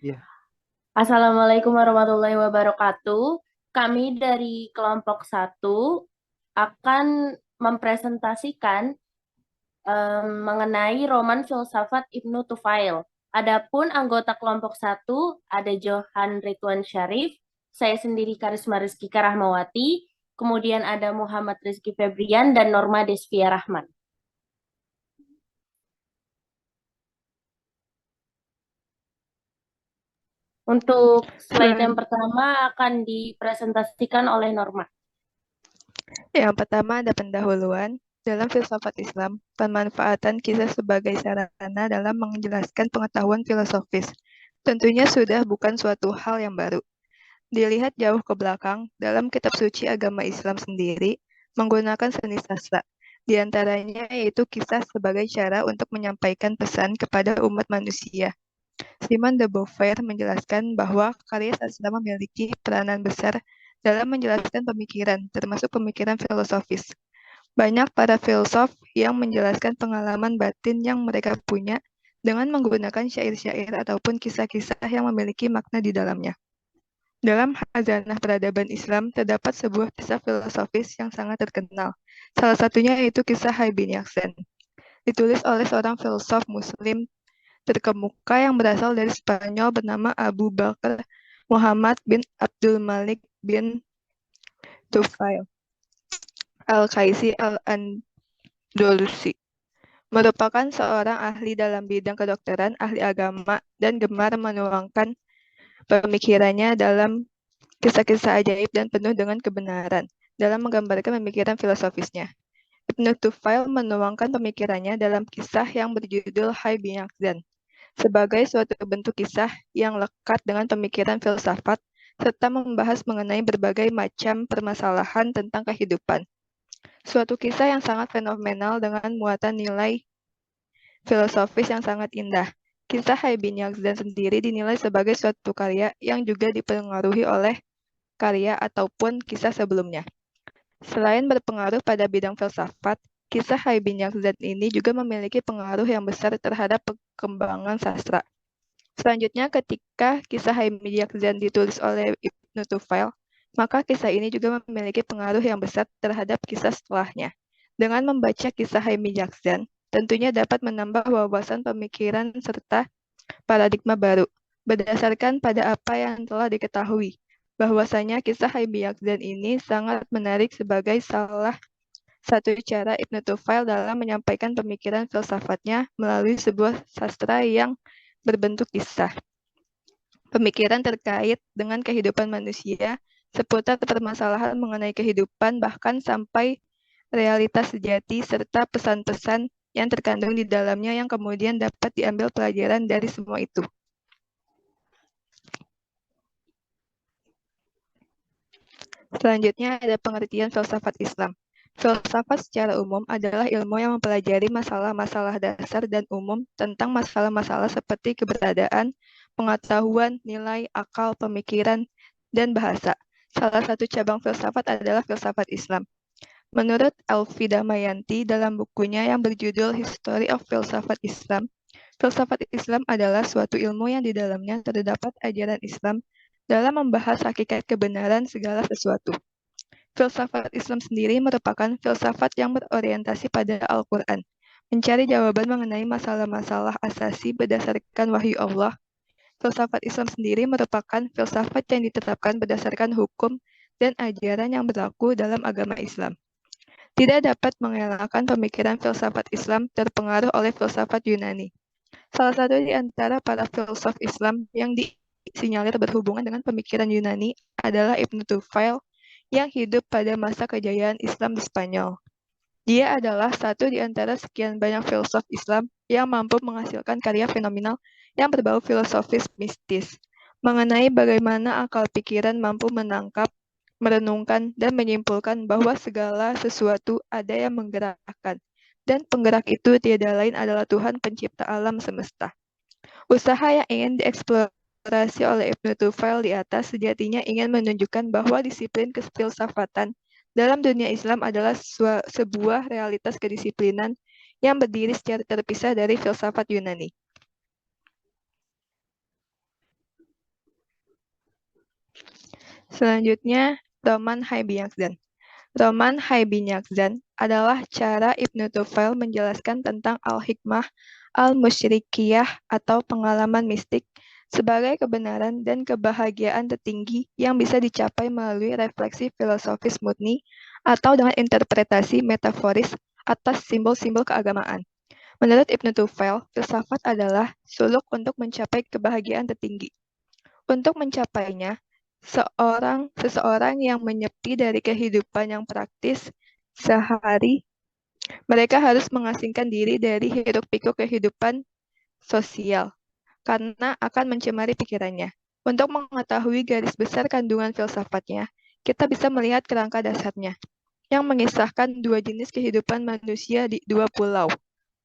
Iya. Assalamualaikum warahmatullahi wabarakatuh. Kami dari kelompok satu akan mempresentasikan mengenai roman filsafat Ibnu Tufail. Adapun anggota kelompok satu ada Johan Ridwan Syarif, saya sendiri Karisma Rizky Rahmawati, kemudian ada Muhammad Rizky Febrian dan Norma Desvia Rahman. Untuk slide yang Selan- pertama akan dipresentasikan oleh Norma. Yang pertama ada pendahuluan. Dalam filsafat Islam, pemanfaatan kisah sebagai sarana dalam menjelaskan pengetahuan filosofis. Tentunya sudah bukan suatu hal yang baru. Dilihat jauh ke belakang, dalam kitab suci agama Islam sendiri, menggunakan seni sastra. Di antaranya yaitu kisah sebagai cara untuk menyampaikan pesan kepada umat manusia. Simone de Beauvoir menjelaskan bahwa karya sastra memiliki peranan besar dalam menjelaskan pemikiran, termasuk pemikiran filosofis. Banyak para filsuf yang menjelaskan pengalaman batin yang mereka punya dengan menggunakan syair-syair ataupun kisah-kisah yang memiliki makna di dalamnya. Dalam Khazanah Peradaban Islam terdapat sebuah kisah filosofis yang sangat terkenal. Salah satunya yaitu kisah Hai bin Yaksan. Ditulis oleh seorang filsuf Muslim terkemuka yang berasal dari Spanyol bernama Abu Bakar Muhammad bin Abdul Malik bin Tufail Al-Qaisi Al-Andalusi. Merupakan seorang ahli dalam bidang kedokteran, ahli agama, dan gemar menuangkan pemikirannya dalam kisah-kisah ajaib dan penuh dengan kebenaran dalam menggambarkan pemikiran filosofisnya. Ibnu Tufail menuangkan pemikirannya dalam kisah yang berjudul Hai bin Yakzan sebagai suatu bentuk kisah yang lekat dengan pemikiran filsafat serta membahas mengenai berbagai macam permasalahan tentang kehidupan. Suatu kisah yang sangat fenomenal dengan muatan nilai filosofis yang sangat indah. Kisah Hai bin Yakzan sendiri dinilai sebagai suatu karya yang juga dipengaruhi oleh karya ataupun kisah sebelumnya. Selain berpengaruh pada bidang filsafat, kisah Hai bin Yakzan ini juga memiliki pengaruh yang besar terhadap perkembangan sastra. Selanjutnya, ketika kisah Hai bin Yakzan ditulis oleh Ibnu Tufail, maka kisah ini juga memiliki pengaruh yang besar terhadap kisah setelahnya. Dengan membaca kisah Hai bin Yakzan, tentunya dapat menambah wawasan pemikiran serta paradigma baru, berdasarkan pada apa yang telah diketahui bahwasanya kisah Hai bin Yakzan ini sangat menarik sebagai salah satu cara Ibnu Tufail dalam menyampaikan pemikiran filsafatnya melalui sebuah sastra yang berbentuk kisah. Pemikiran terkait dengan kehidupan manusia seputar permasalahan mengenai kehidupan bahkan sampai realitas sejati serta pesan-pesan yang terkandung di dalamnya yang kemudian dapat diambil pelajaran dari semua itu. Selanjutnya ada pengertian filsafat Islam. Filsafat secara umum adalah ilmu yang mempelajari masalah-masalah dasar dan umum tentang masalah-masalah seperti keberadaan, pengetahuan, nilai, akal, pemikiran, dan bahasa. Salah satu cabang filsafat adalah filsafat Islam. Menurut Alfi Damayanti dalam bukunya yang berjudul History of Filsafat Islam, filsafat Islam adalah suatu ilmu yang di dalamnya terdapat ajaran Islam dalam membahas hakikat kebenaran segala sesuatu. Filsafat Islam sendiri merupakan filsafat yang berorientasi pada Al-Quran, mencari jawaban mengenai masalah-masalah asasi berdasarkan wahyu Allah. Filsafat Islam sendiri merupakan filsafat yang ditetapkan berdasarkan hukum dan ajaran yang berlaku dalam agama Islam. Tidak dapat mengelakkan pemikiran filsafat Islam terpengaruh oleh filsafat Yunani. Salah satu di antara para filsuf Islam yang disinyalir berhubungan dengan pemikiran Yunani adalah Ibnu Tufail yang hidup pada masa kejayaan Islam di Spanyol. Dia adalah satu di antara sekian banyak filsuf Islam yang mampu menghasilkan karya fenomenal yang berbau filosofis mistis, mengenai bagaimana akal pikiran mampu menangkap, merenungkan, dan menyimpulkan bahwa segala sesuatu ada yang menggerakkan, dan penggerak itu tiada lain adalah Tuhan pencipta alam semesta. Usaha yang ingin dieksplorasi oleh Ibnu Tufail di atas sejatinya ingin menunjukkan bahwa disiplin kefilsafatan dalam dunia Islam adalah sebuah realitas kedisiplinan yang berdiri secara terpisah dari filsafat Yunani. Selanjutnya, Roman Haibiakzan. Roman Haibiakzan adalah cara Ibnu Tufail menjelaskan tentang al-hikmah al-musyrikiyah atau pengalaman mistik sebagai kebenaran dan kebahagiaan tertinggi yang bisa dicapai melalui refleksi filosofis murni atau dengan interpretasi metaforis atas simbol-simbol keagamaan. Menurut Ibnu Tufail, filsafat adalah suluk untuk mencapai kebahagiaan tertinggi. Untuk mencapainya, seseorang yang menyepi dari kehidupan yang praktis sehari, mereka harus mengasingkan diri dari hiruk-pikuk kehidupan sosial karena akan mencemari pikirannya. Untuk mengetahui garis besar kandungan filsafatnya, kita bisa melihat kerangka dasarnya yang mengisahkan dua jenis kehidupan manusia di dua pulau.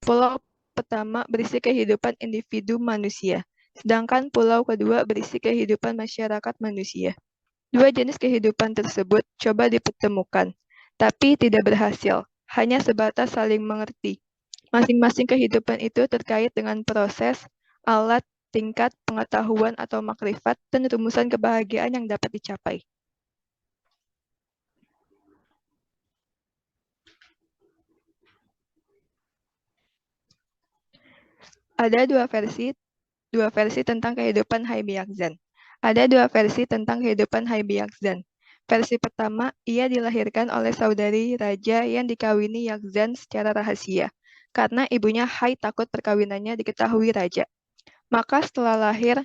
Pulau pertama berisi kehidupan individu manusia, sedangkan pulau kedua berisi kehidupan masyarakat manusia. Dua jenis kehidupan tersebut coba dipertemukan, tapi tidak berhasil, hanya sebatas saling mengerti. Masing-masing kehidupan itu terkait dengan proses, alat, tingkat, pengetahuan atau makrifat, dan rumusan kebahagiaan yang dapat dicapai. Ada dua versi tentang kehidupan Haibiakzan. Ada dua versi tentang kehidupan Haibiakzan. Versi pertama, ia dilahirkan oleh saudari raja yang dikawini Yakzan secara rahasia, karena ibunya Hai takut perkawinannya diketahui raja. Maka setelah lahir,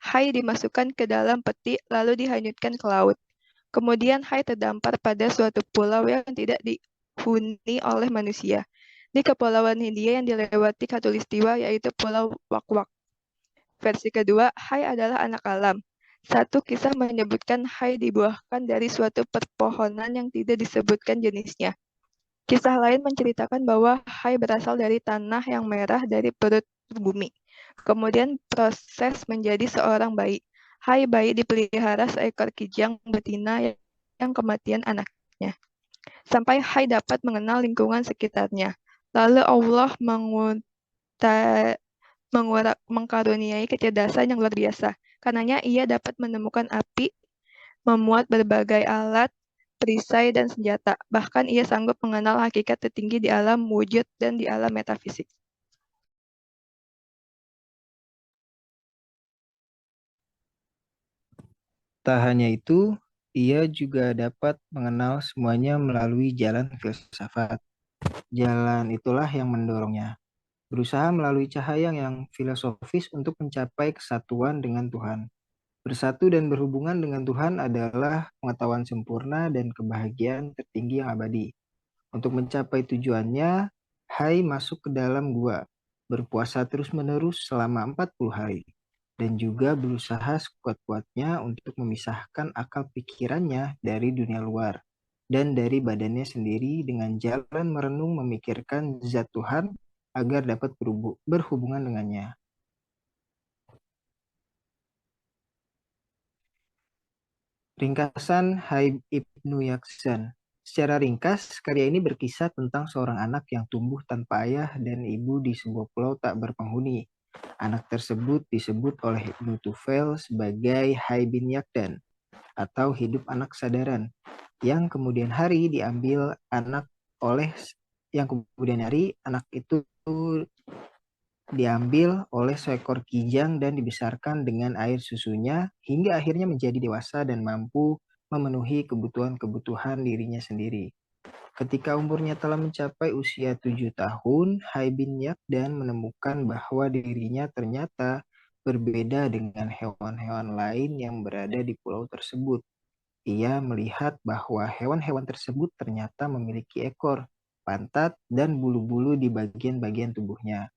Hai dimasukkan ke dalam peti lalu dihanyutkan ke laut. Kemudian Hai terdampar pada suatu pulau yang tidak dihuni oleh manusia. Di Kepulauan Hindia yang dilewati khatulistiwa yaitu Pulau Wak-Wak. Versi kedua, Hai adalah anak alam. Satu kisah menyebutkan Hai dibuahkan dari suatu perpohonan yang tidak disebutkan jenisnya. Kisah lain menceritakan bahwa Hai berasal dari tanah yang merah dari perut bumi. Kemudian proses menjadi seorang bayi. Hai bayi dipelihara seekor kijang betina yang kematian anaknya. Sampai Hai dapat mengenal lingkungan sekitarnya. Lalu Allah mengkaruniai kecerdasan yang luar biasa. Karenanya ia dapat menemukan api, memuat berbagai alat, perisai, dan senjata. Bahkan ia sanggup mengenal hakikat tertinggi di alam wujud dan di alam metafisik. Tak hanya itu, ia juga dapat mengenal semuanya melalui jalan filsafat. Jalan itulah yang mendorongnya berusaha melalui cahaya yang filosofis untuk mencapai kesatuan dengan Tuhan. Bersatu dan berhubungan dengan Tuhan adalah pengetahuan sempurna dan kebahagiaan tertinggi yang abadi. Untuk mencapai tujuannya, Hai masuk ke dalam gua, berpuasa terus-menerus selama 40 hari, dan juga berusaha sekuat-kuatnya untuk memisahkan akal pikirannya dari dunia luar dan dari badannya sendiri dengan jalan merenung memikirkan zat Tuhan agar dapat berhubungan dengannya. Ringkasan Hai Ibnu Yakzan. Secara ringkas, karya ini berkisah tentang seorang anak yang tumbuh tanpa ayah dan ibu di sebuah pulau tak berpenghuni. Anak tersebut disebut oleh Ibnu Tufail sebagai Hai bin Yakdan atau hidup anak sadaran, yang kemudian hari anak itu diambil oleh seekor kijang dan dibesarkan dengan air susunya hingga akhirnya menjadi dewasa dan mampu memenuhi kebutuhan-kebutuhan dirinya sendiri. Ketika umurnya telah mencapai usia 7 tahun, Hai bin Yakdan menemukan bahwa dirinya ternyata berbeda dengan hewan-hewan lain yang berada di pulau tersebut. Ia melihat bahwa hewan-hewan tersebut ternyata memiliki ekor, pantat, dan bulu-bulu di bagian-bagian tubuhnya.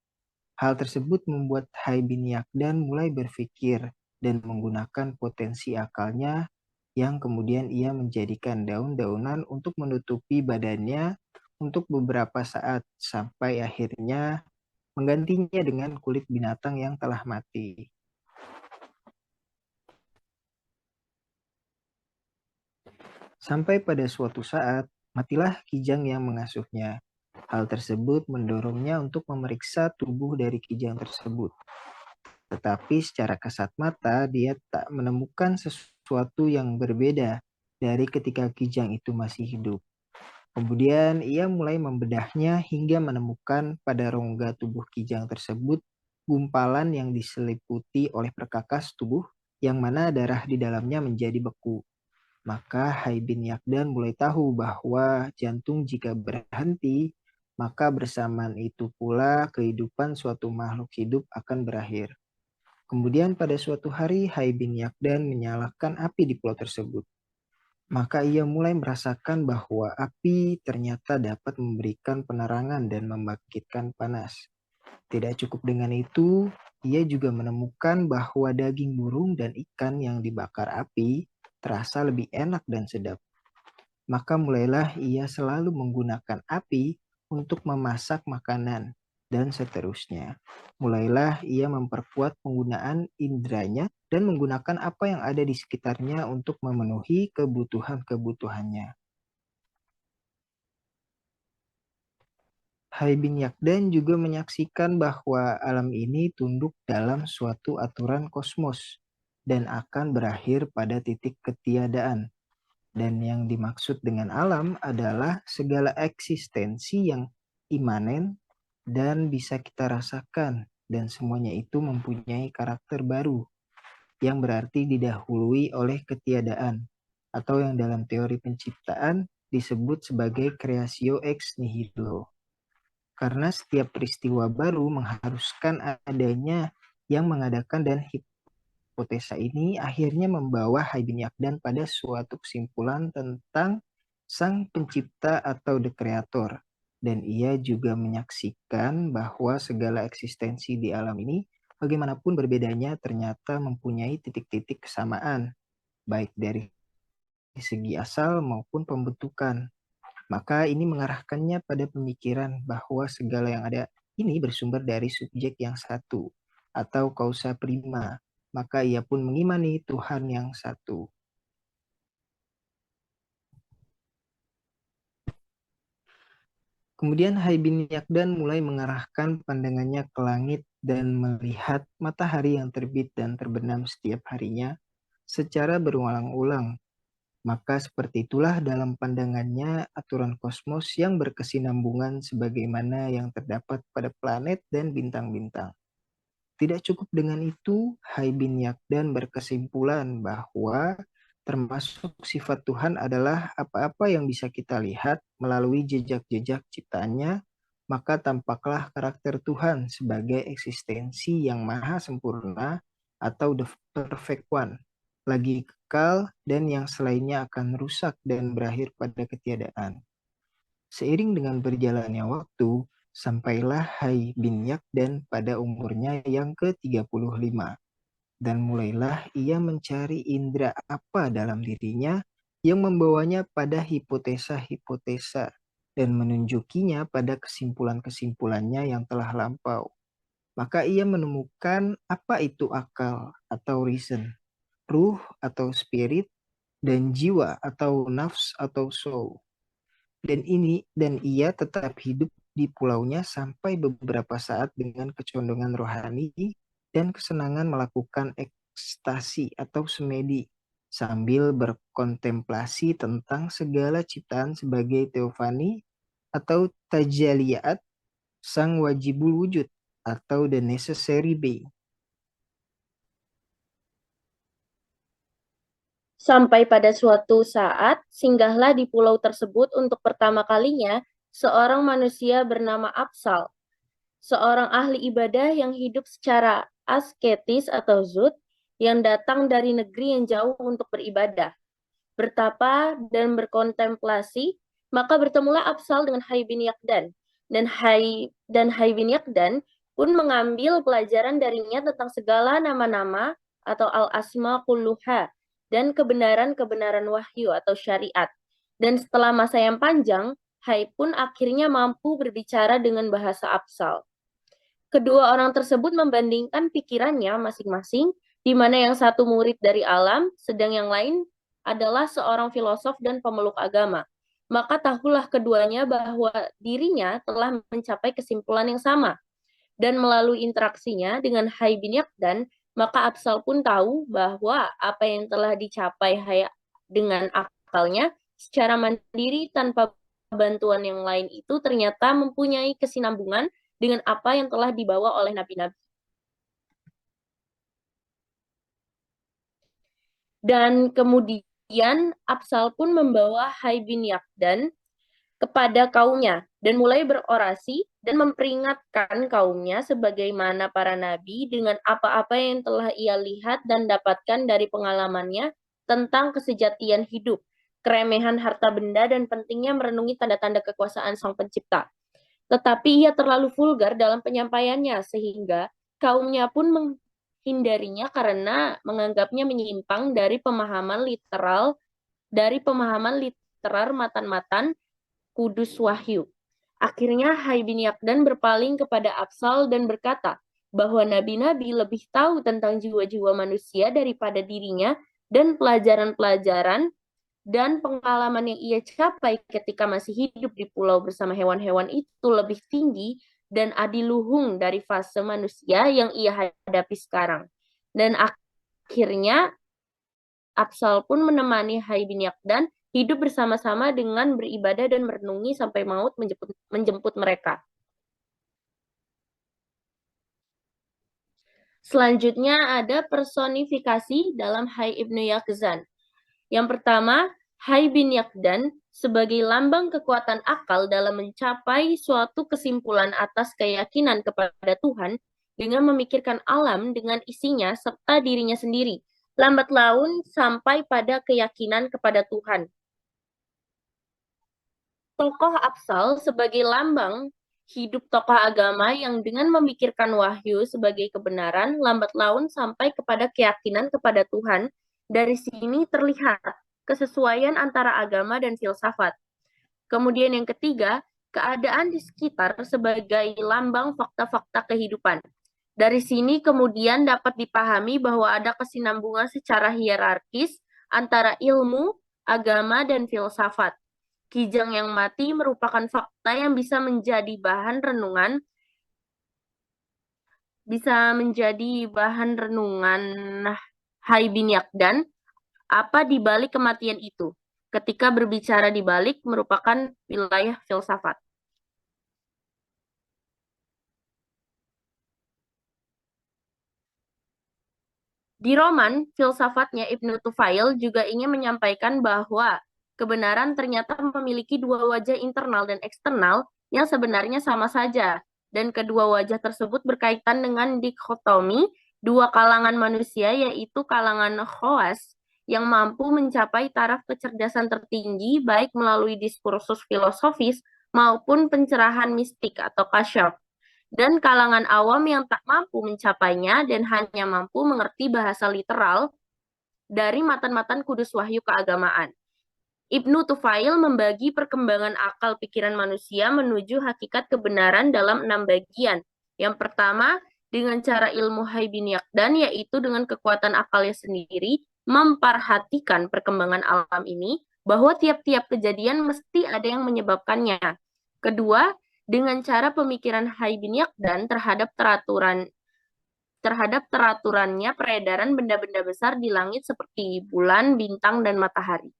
Hal tersebut membuat Hai bin Yakdan mulai berpikir dan menggunakan potensi akalnya yang kemudian ia menjadikan daun-daunan untuk menutupi badannya untuk beberapa saat sampai akhirnya menggantinya dengan kulit binatang yang telah mati. Sampai pada suatu saat, matilah kijang yang mengasuhnya. Hal tersebut mendorongnya untuk memeriksa tubuh dari kijang tersebut. Tetapi secara kasat mata dia tak menemukan sesuatu sesuatu yang berbeda dari ketika Kijang itu masih hidup. Kemudian ia mulai membedahnya hingga menemukan pada rongga tubuh Kijang tersebut gumpalan yang diseliputi oleh perkakas tubuh yang mana darah di dalamnya menjadi beku. Maka Hai bin Yakdan mulai tahu bahwa jantung jika berhenti, maka bersamaan itu pula kehidupan suatu makhluk hidup akan berakhir. Kemudian pada suatu hari Hai bin Yakdan menyalakan api di pulau tersebut. Maka ia mulai merasakan bahwa api ternyata dapat memberikan penerangan dan membangkitkan panas. Tidak cukup dengan itu, ia juga menemukan bahwa daging burung dan ikan yang dibakar api terasa lebih enak dan sedap. Maka mulailah ia selalu menggunakan api untuk memasak makanan dan seterusnya. Mulailah ia memperkuat penggunaan indranya dan menggunakan apa yang ada di sekitarnya untuk memenuhi kebutuhan-kebutuhannya. Hai bin Yakdan juga menyaksikan bahwa alam ini tunduk dalam suatu aturan kosmos dan akan berakhir pada titik ketiadaan. Dan yang dimaksud dengan alam adalah segala eksistensi yang imanen dan bisa kita rasakan, dan semuanya itu mempunyai karakter baru yang berarti didahului oleh ketiadaan, atau yang dalam teori penciptaan disebut sebagai creatio ex nihilo. Karena setiap peristiwa baru mengharuskan adanya yang mengadakan, dan hipotesa ini akhirnya membawa Hai bin Yakdan pada suatu kesimpulan tentang sang pencipta atau the creator. Dan ia juga menyaksikan bahwa segala eksistensi di alam ini, bagaimanapun berbedanya, ternyata mempunyai titik-titik kesamaan, baik dari segi asal maupun pembentukan. Maka ini mengarahkannya pada pemikiran bahwa segala yang ada ini bersumber dari subjek yang satu atau causa prima. Maka ia pun mengimani Tuhan yang satu. Kemudian Hai bin Yakdan mulai mengarahkan pandangannya ke langit dan melihat matahari yang terbit dan terbenam setiap harinya secara berulang-ulang. Maka seperti itulah dalam pandangannya aturan kosmos yang berkesinambungan sebagaimana yang terdapat pada planet dan bintang-bintang. Tidak cukup dengan itu, Hai bin Yakdan berkesimpulan bahwa termasuk sifat Tuhan adalah apa-apa yang bisa kita lihat melalui jejak-jejak ciptaannya, maka tampaklah karakter Tuhan sebagai eksistensi yang maha sempurna atau the perfect one, lagi kekal dan yang selainnya akan rusak dan berakhir pada ketiadaan. Seiring dengan berjalannya waktu, sampailah Hai bin Yakdan pada umurnya yang ke-35. Dan mulailah ia mencari indera apa dalam dirinya yang membawanya pada hipotesa-hipotesa dan menunjukinya pada kesimpulan-kesimpulannya yang telah lampau. Maka ia menemukan apa itu akal atau reason, ruh atau spirit, dan jiwa atau nafs atau soul. Dan ia tetap hidup di pulaunya sampai beberapa saat dengan kecondongan rohani dan kesenangan melakukan ekstasi atau semedi sambil berkontemplasi tentang segala ciptaan sebagai teofani atau tajaliyat sang wajibul wujud atau the necessary being. Sampai pada suatu saat, singgahlah di pulau tersebut untuk pertama kalinya seorang manusia bernama Absal, seorang ahli ibadah yang hidup secara asketis atau zuhd, yang datang dari negeri yang jauh untuk beribadah, bertapa dan berkontemplasi. Maka bertemulah Absal dengan Hai bin Yakdan, dan Hai bin Yakdan pun mengambil pelajaran darinya tentang segala nama-nama atau al-asma kulluha dan kebenaran-kebenaran wahyu atau syariat. Dan setelah masa yang panjang, Hai pun akhirnya mampu berbicara dengan bahasa Absal. Kedua orang tersebut membandingkan pikirannya masing-masing, di mana yang satu murid dari alam, sedang yang lain adalah seorang filosof dan pemeluk agama. Maka tahulah keduanya bahwa dirinya telah mencapai kesimpulan yang sama. Dan melalui interaksinya dengan Hai bin Yakdan, Maka Absal pun tahu bahwa apa yang telah dicapai dengan akalnya secara mandiri tanpa bantuan yang lain itu ternyata mempunyai kesinambungan dengan apa yang telah dibawa oleh nabi-nabi. Dan kemudian Absal pun membawa Hai bin Yakdan kepada kaumnya dan mulai berorasi dan memperingatkan kaumnya sebagaimana para nabi dengan apa-apa yang telah ia lihat dan dapatkan dari pengalamannya tentang kesejatian hidup, keremehan harta benda, dan pentingnya merenungi tanda-tanda kekuasaan Sang Pencipta. Tetapi ia terlalu vulgar dalam penyampaiannya sehingga kaumnya pun menghindarinya karena menganggapnya menyimpang dari pemahaman literal matan-matan Kudus Wahyu. Akhirnya Hai bin Yakdan berpaling kepada Absal dan berkata bahwa nabi-nabi lebih tahu tentang jiwa-jiwa manusia daripada dirinya, dan pelajaran-pelajaran dan pengalaman yang ia capai ketika masih hidup di pulau bersama hewan-hewan itu lebih tinggi dan adiluhung dari fase manusia yang ia hadapi sekarang. Dan akhirnya Absal pun menemani Hai bin Yakdan hidup bersama-sama dengan beribadah dan merenungi sampai maut menjemput mereka. Selanjutnya ada personifikasi dalam Hai Ibnu Yaqzan. Yang pertama, Hai bin Yakdan sebagai lambang kekuatan akal dalam mencapai suatu kesimpulan atas keyakinan kepada Tuhan dengan memikirkan alam dengan isinya serta dirinya sendiri, lambat laun sampai pada keyakinan kepada Tuhan. Tokoh Absal sebagai lambang hidup tokoh agama yang dengan memikirkan wahyu sebagai kebenaran, lambat laun sampai kepada keyakinan kepada Tuhan. Dari sini terlihat kesesuaian antara agama dan filsafat. Kemudian yang ketiga, keadaan di sekitar sebagai lambang fakta-fakta kehidupan. Dari sini kemudian dapat dipahami bahwa ada kesinambungan secara hierarkis antara ilmu, agama, dan filsafat. Kijang yang mati merupakan fakta yang bisa menjadi bahan renungan Hai bin Yakdan. Apa di balik kematian itu? Ketika berbicara di balik merupakan wilayah filsafat. Di roman filsafatnya Ibnu Tufail juga ingin menyampaikan bahwa kebenaran ternyata memiliki dua wajah internal dan eksternal yang sebenarnya sama saja, dan kedua wajah tersebut berkaitan dengan dikotomi dua kalangan manusia, yaitu kalangan khawas yang mampu mencapai taraf kecerdasan tertinggi baik melalui diskursus filosofis maupun pencerahan mistik atau kasyaf, dan kalangan awam yang tak mampu mencapainya dan hanya mampu mengerti bahasa literal dari matan-matan kudus wahyu keagamaan. Ibnu Tufail membagi perkembangan akal pikiran manusia menuju hakikat kebenaran dalam 6 bagian. Yang pertama, dengan cara ilmu Hai bin Yakdan, yaitu dengan kekuatan akalnya sendiri, memperhatikan perkembangan alam ini, bahwa tiap-tiap kejadian mesti ada yang menyebabkannya. Kedua, dengan cara pemikiran Hai bin Yakdan terhadap teraturannya peredaran benda-benda besar di langit seperti bulan, bintang, dan matahari.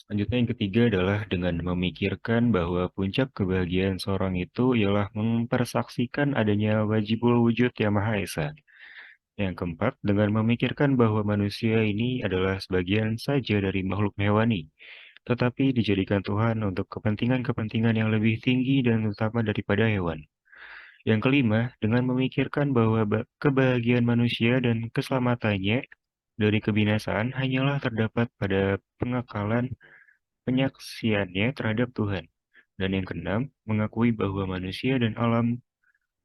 Selanjutnya yang ketiga adalah dengan memikirkan bahwa puncak kebahagiaan seorang itu ialah mempersaksikan adanya wajibul wujud yang Maha Esa. Yang keempat, dengan memikirkan bahwa manusia ini adalah sebagian saja dari makhluk hewani, tetapi dijadikan Tuhan untuk kepentingan-kepentingan yang lebih tinggi dan utama daripada hewan. Yang kelima, dengan memikirkan bahwa kebahagiaan manusia dan keselamatannya dari kebinasaan hanyalah terdapat pada penyaksiannya terhadap Tuhan. Dan yang keenam, mengakui bahwa manusia dan alam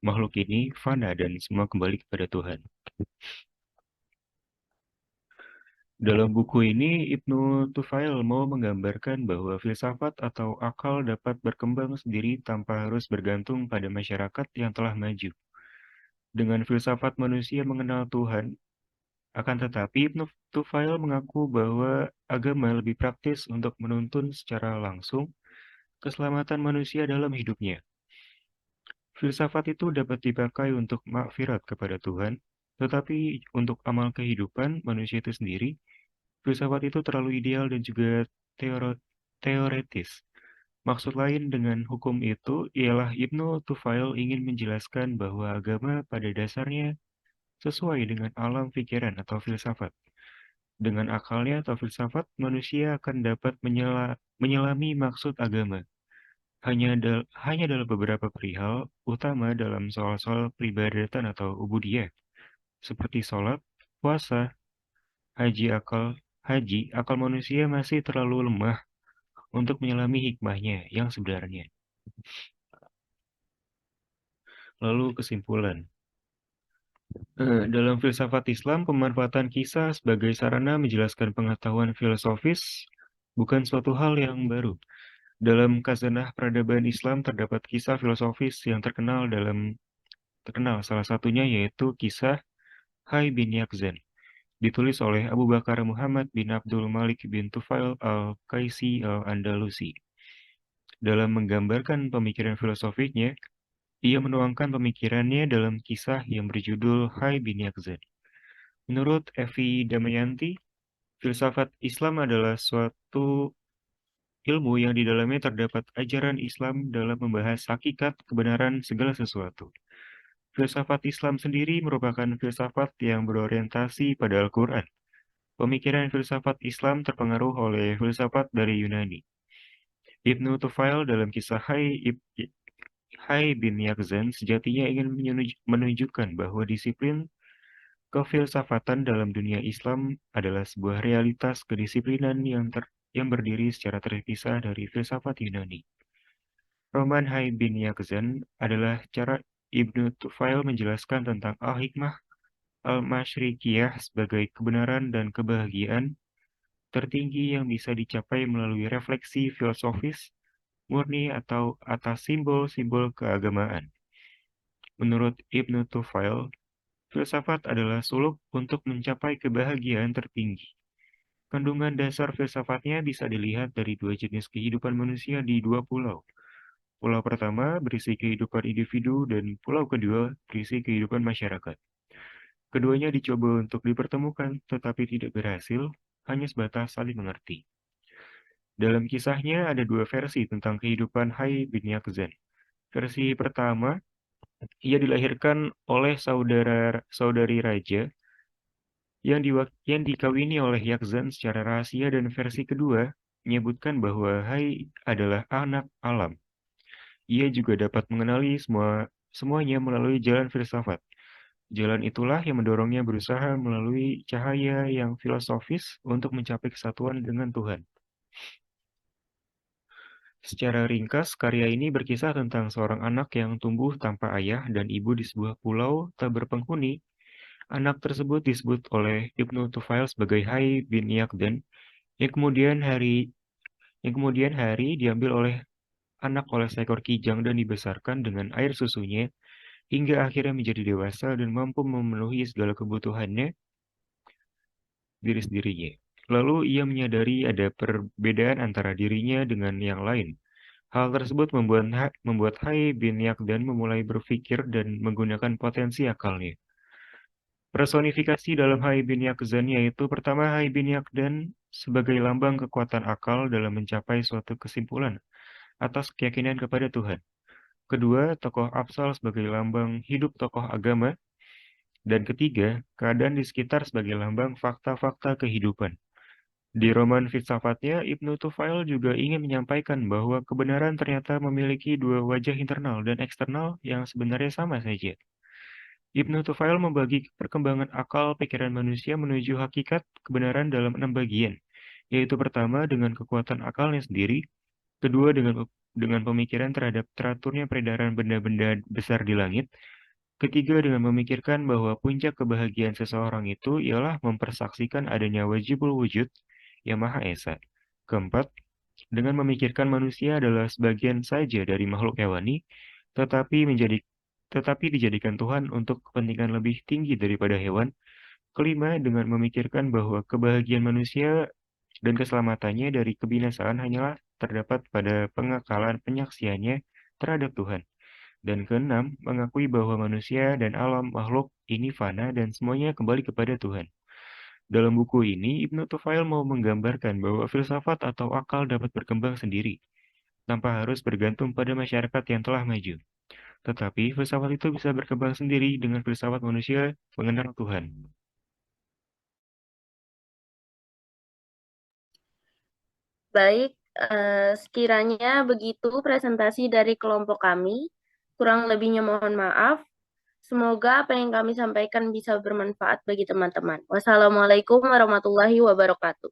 makhluk ini fana dan semua kembali kepada Tuhan. Dalam buku ini, Ibnu Tufail mau menggambarkan bahwa filsafat atau akal dapat berkembang sendiri tanpa harus bergantung pada masyarakat yang telah maju. Dengan filsafat manusia mengenal Tuhan, akan tetapi Ibnu Tufail mengaku bahwa agama lebih praktis untuk menuntun secara langsung keselamatan manusia dalam hidupnya. Filsafat itu dapat dipakai untuk makfirat kepada Tuhan, tetapi untuk amal kehidupan manusia itu sendiri, filsafat itu terlalu ideal dan juga teoretis. Maksud lain dengan hukum itu ialah Ibnu Tufail ingin menjelaskan bahwa agama pada dasarnya sesuai dengan alam pikiran atau filsafat. Dengan akalnya atau filsafat, manusia akan dapat menyelami maksud agama. Hanya dalam beberapa perihal, utama dalam soal-soal peribadatan atau ubudiyah, seperti sholat, puasa, haji, akal manusia masih terlalu lemah untuk menyelami hikmahnya yang sebenarnya. Lalu kesimpulan. Dalam filsafat Islam, pemanfaatan kisah sebagai sarana menjelaskan pengetahuan filosofis bukan suatu hal yang baru. Dalam khazanah peradaban Islam terdapat kisah filosofis yang terkenal, salah satunya yaitu kisah Hai bin Yaqzan, ditulis oleh Abu Bakar Muhammad bin Abdul Malik bin Tufail al-Qaisi al-Andalusi. Dalam menggambarkan pemikiran filosofiknya, ia menuangkan pemikirannya dalam kisah yang berjudul Hai bin Yaqzan. Menurut Evi Damayanti, filsafat Islam adalah suatu ilmu yang di dalamnya terdapat ajaran Islam dalam membahas hakikat kebenaran segala sesuatu. Filsafat Islam sendiri merupakan filsafat yang berorientasi pada Al-Quran. Pemikiran filsafat Islam terpengaruh oleh filsafat dari Yunani. Ibnu Tufail dalam kisah Hai bin Yaqzan sejatinya ingin menunjukkan bahwa disiplin kefilsafatan dalam dunia Islam adalah sebuah realitas kedisiplinan yang berdiri secara terpisah dari filsafat Yunani. Roman Hai bin Yaqzan adalah cara Ibnu Tufail menjelaskan tentang al-hikmah al-masyrikiyah sebagai kebenaran dan kebahagiaan tertinggi yang bisa dicapai melalui refleksi filosofis murni atau atas simbol-simbol keagamaan. Menurut Ibnu Tufail, filsafat adalah suluk untuk mencapai kebahagiaan tertinggi. Kandungan dasar filsafatnya bisa dilihat dari dua jenis kehidupan manusia di dua pulau. Pulau pertama berisi kehidupan individu dan pulau kedua berisi kehidupan masyarakat. Keduanya dicoba untuk dipertemukan, tetapi tidak berhasil, hanya sebatas saling mengerti. Dalam kisahnya ada dua versi tentang kehidupan Hai bin Yaqzan. Versi pertama, ia dilahirkan oleh saudari raja yang dikawini oleh Yaqzan secara rahasia, dan versi kedua menyebutkan bahwa Hai adalah anak alam. Ia juga dapat mengenali semuanya melalui jalan filsafat. Jalan itulah yang mendorongnya berusaha melalui cahaya yang filosofis untuk mencapai kesatuan dengan Tuhan. Secara ringkas, karya ini berkisah tentang seorang anak yang tumbuh tanpa ayah dan ibu di sebuah pulau tak berpenghuni. Anak tersebut disebut oleh Ibnu Tufail sebagai Hai bin Yaqzan, yang kemudian hari diambil oleh seekor kijang dan dibesarkan dengan air susunya hingga akhirnya menjadi dewasa dan mampu memenuhi segala kebutuhannya diri sendirinya. Lalu ia menyadari ada perbedaan antara dirinya dengan yang lain. Hal tersebut membuat Hai bin Yaqzan memulai berpikir dan menggunakan potensi akalnya. Personifikasi dalam Hai bin Yaqzan yaitu pertama, Hai bin Yaqzan sebagai lambang kekuatan akal dalam mencapai suatu kesimpulan atas keyakinan kepada Tuhan. Kedua, tokoh Absal sebagai lambang hidup tokoh agama. Dan ketiga, keadaan di sekitar sebagai lambang fakta-fakta kehidupan. Di roman filsafatnya, Ibnu Tufail juga ingin menyampaikan bahwa kebenaran ternyata memiliki dua wajah internal dan eksternal yang sebenarnya sama saja. Ibnu Tufail membagi perkembangan akal pikiran manusia menuju hakikat kebenaran dalam 6 bagian, yaitu pertama dengan kekuatan akalnya sendiri, kedua dengan pemikiran terhadap teraturnya peredaran benda-benda besar di langit, ketiga dengan memikirkan bahwa puncak kebahagiaan seseorang itu ialah mempersaksikan adanya wajibul wujud yang Maha Esa. Keempat, dengan memikirkan manusia adalah sebagian saja dari makhluk hewani, tetapi dijadikan Tuhan untuk kepentingan lebih tinggi daripada hewan. Kelima, dengan memikirkan bahwa kebahagiaan manusia dan keselamatannya dari kebinasaan hanyalah terdapat pada pengakalan penyaksiannya terhadap Tuhan. Dan keenam, mengakui bahwa manusia dan alam makhluk ini fana dan semuanya kembali kepada Tuhan. Dalam buku ini, Ibnu Tufail mau menggambarkan bahwa filsafat atau akal dapat berkembang sendiri, tanpa harus bergantung pada masyarakat yang telah maju. Tetapi filsafat itu bisa berkembang sendiri dengan filsafat manusia mengenal Tuhan. Baik, sekiranya begitu presentasi dari kelompok kami. Kurang lebihnya mohon maaf. Semoga apa yang kami sampaikan bisa bermanfaat bagi teman-teman. Wassalamualaikum warahmatullahi wabarakatuh.